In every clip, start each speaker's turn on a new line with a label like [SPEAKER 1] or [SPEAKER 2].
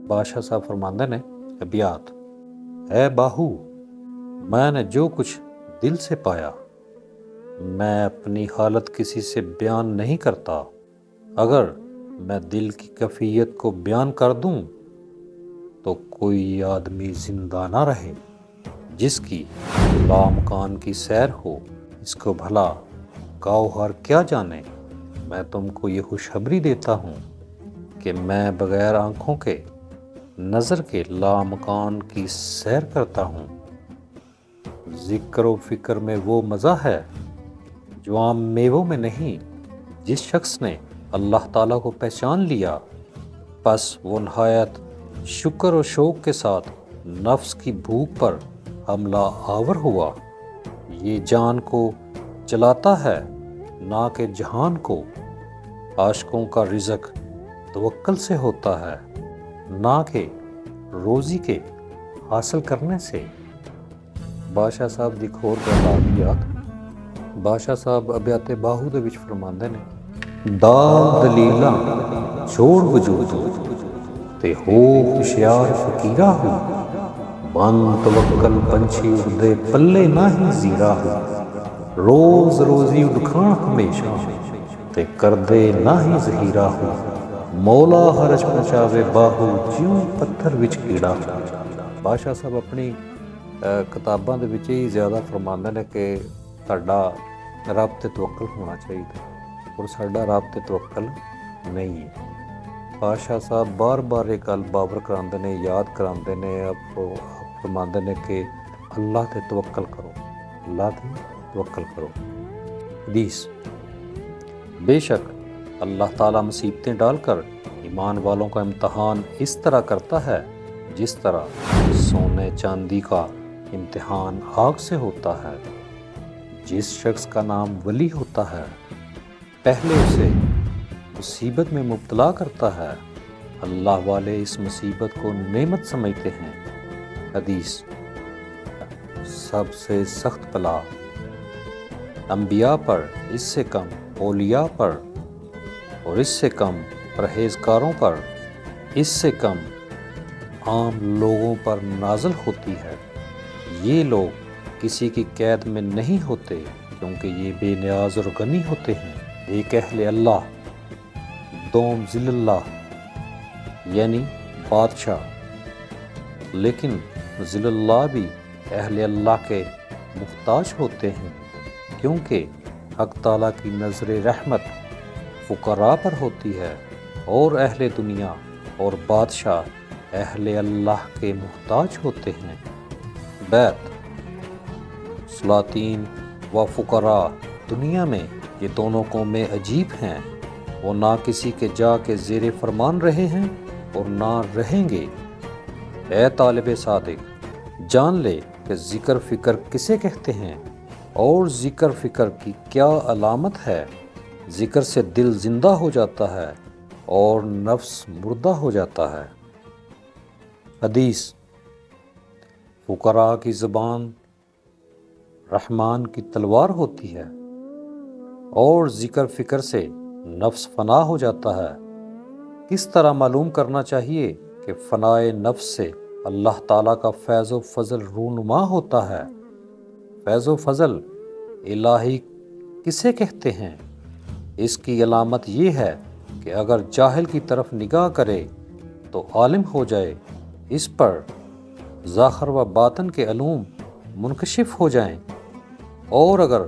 [SPEAKER 1] بادشاہ صاحب فرماندے نے ابیات، اے باہو میں نے جو کچھ دل سے پایا، میں اپنی حالت کسی سے بیان نہیں کرتا۔ اگر میں دل کی کیفیت کو بیان کر دوں تو کوئی آدمی زندہ نہ رہے۔ جس کی لامکان کی سیر ہو اس کو بھلا گوہر کیا جانے۔ میں تم کو یہ خوشخبری دیتا ہوں کہ میں بغیر آنکھوں کے نظر کے لامکان کی سیر کرتا ہوں۔ ذکر و فکر میں وہ مزہ ہے جو عام میووں میں نہیں۔ جس شخص نے اللہ تعالیٰ کو پہچان لیا پس وہ نہایت شکر و شوق کے ساتھ نفس کی بھوک پر حملہ آور ہوا۔ یہ جان کو چلاتا ہے نہ کہ جہان کو۔ عاشقوں کا رزق توکل سے ہوتا ہے نہ کہ روزی کے حاصل کرنے سے۔ بادشاہ صاحب دی کھور دا ابیات۔ بادشاہ صاحب ابیات باہو دے وچ فرماندے نے، دال دلیلاں چھوڑ وجود تے ہو ہوشیار فقیرا ہو، بند توکل پنچھی اڑدے پلے نہ ہی زیرا ہو، روز روزی اڈکھاں ہمیشہ تے کردے نہ ہی ذخیرہ ہو، مولا حرج پہنچاوے باہو جیوں پتھر وچ کیڑا ہو۔ بادشاہ صاحب اپنی کتاباں دے وچ ہی زیادہ فرماندے نے کہ تہاڈا رب تے توکل ہونا چاہیے اور ساڈا رب تے توکل نہیں ہے۔ بادشاہ صاحب بار بار یہ گل باور کراندے نے، یاد کراندے نے، فرماندے نے کہ اللہ تے توکل کرو، اللہ تے توکل کرو۔ حدیث، بے شک اللہ تعالیٰ مصیبتیں ڈال کر ایمان والوں کا امتحان اس طرح کرتا ہے جس طرح سونے چاندی کا امتحان آگ سے ہوتا ہے۔ جس شخص کا نام ولی ہوتا ہے پہلے اسے مصیبت میں مبتلا کرتا ہے، اللہ والے اس مصیبت کو نعمت سمجھتے ہیں۔ حدیث، سب سے سخت بلا انبیاء پر، اس سے کم اولیاء پر، اور اس سے کم پرہیزگاروں پر، اس سے کم عام لوگوں پر نازل ہوتی ہے۔ یہ لوگ کسی کی قید میں نہیں ہوتے کیونکہ یہ بے نیاز اور غنی ہوتے ہیں۔ ایک اہل اللہ، دوم ذل اللہ یعنی بادشاہ، لیکن ذل اللہ بھی اہل اللہ کے محتاج ہوتے ہیں کیونکہ حق تعالیٰ کی نظر رحمت فقراء پر ہوتی ہے اور اہل دنیا اور بادشاہ اہل اللہ کے محتاج ہوتے ہیں۔ بیت، سلاطین و فقراء دنیا میں یہ دونوں قومیں عجیب ہیں۔ وہ نہ کسی کے جا کے زیر فرمان رہے ہیں اور نہ رہیں گے۔ اے طالب صادق، جان لے کہ ذکر فکر کسے کہتے ہیں اور ذکر فکر کی کیا علامت ہے۔ ذکر سے دل زندہ ہو جاتا ہے اور نفس مردہ ہو جاتا ہے۔ حدیث، فقراء کی زبان رحمان کی تلوار ہوتی ہے اور ذکر فکر سے نفس فنا ہو جاتا ہے۔ کس طرح معلوم کرنا چاہیے کہ فنائے نفس سے اللہ تعالیٰ کا فیض و فضل رونما ہوتا ہے۔ فیض و فضل الہی کسے کہتے ہیں؟ اس کی علامت یہ ہے کہ اگر جاہل کی طرف نگاہ کرے تو عالم ہو جائے، اس پر ظاہر و باطن کے علوم منکشف ہو جائیں، اور اگر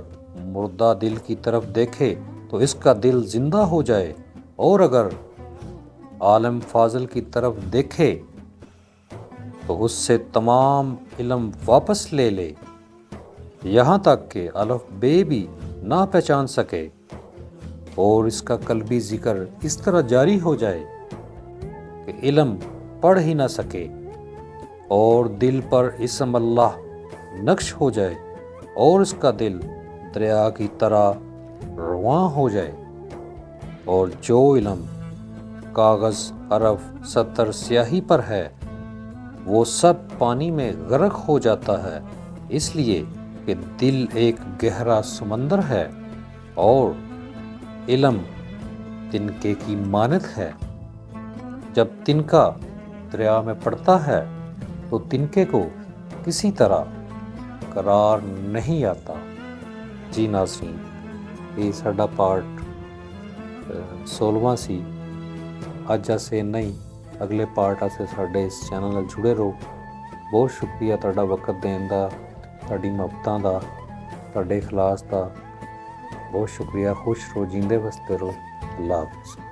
[SPEAKER 1] مردہ دل کی طرف دیکھے تو اس کا دل زندہ ہو جائے، اور اگر عالم فاضل کی طرف دیکھے تو اس سے تمام علم واپس لے لے، یہاں تک کہ الف بے بھی نہ پہچان سکے، اور اس کا قلبی ذکر اس طرح جاری ہو جائے کہ علم پڑھ ہی نہ سکے، اور دل پر اسم اللہ نقش ہو جائے اور اس کا دل دریا کی طرح رواں ہو جائے، اور جو علم کاغذ، حرف، سطر، سیاہی پر ہے وہ سب پانی میں غرق ہو جاتا ہے، اس لیے کہ دل ایک گہرا سمندر ہے اور علم تنکے کی مانند ہے۔ جب تنکا دریا میں پڑتا ہے تو تنکے کو کسی طرح قرار نہیں آتا۔ جی ناظرین، یہ ساڈا پارٹ 16واں سی۔ اج اسے نہیں اگلے پارٹ اسے ساڈے اس چینل نال جڑے رہو۔ بہت شکریہ تہاڈا وقت دین دا، تہاڈی محبتاں دا، تہاڈے اخلاص دا۔ بہت شکریہ۔ خوش رہو، جیندے وستے رہو۔ اللہ حافظ۔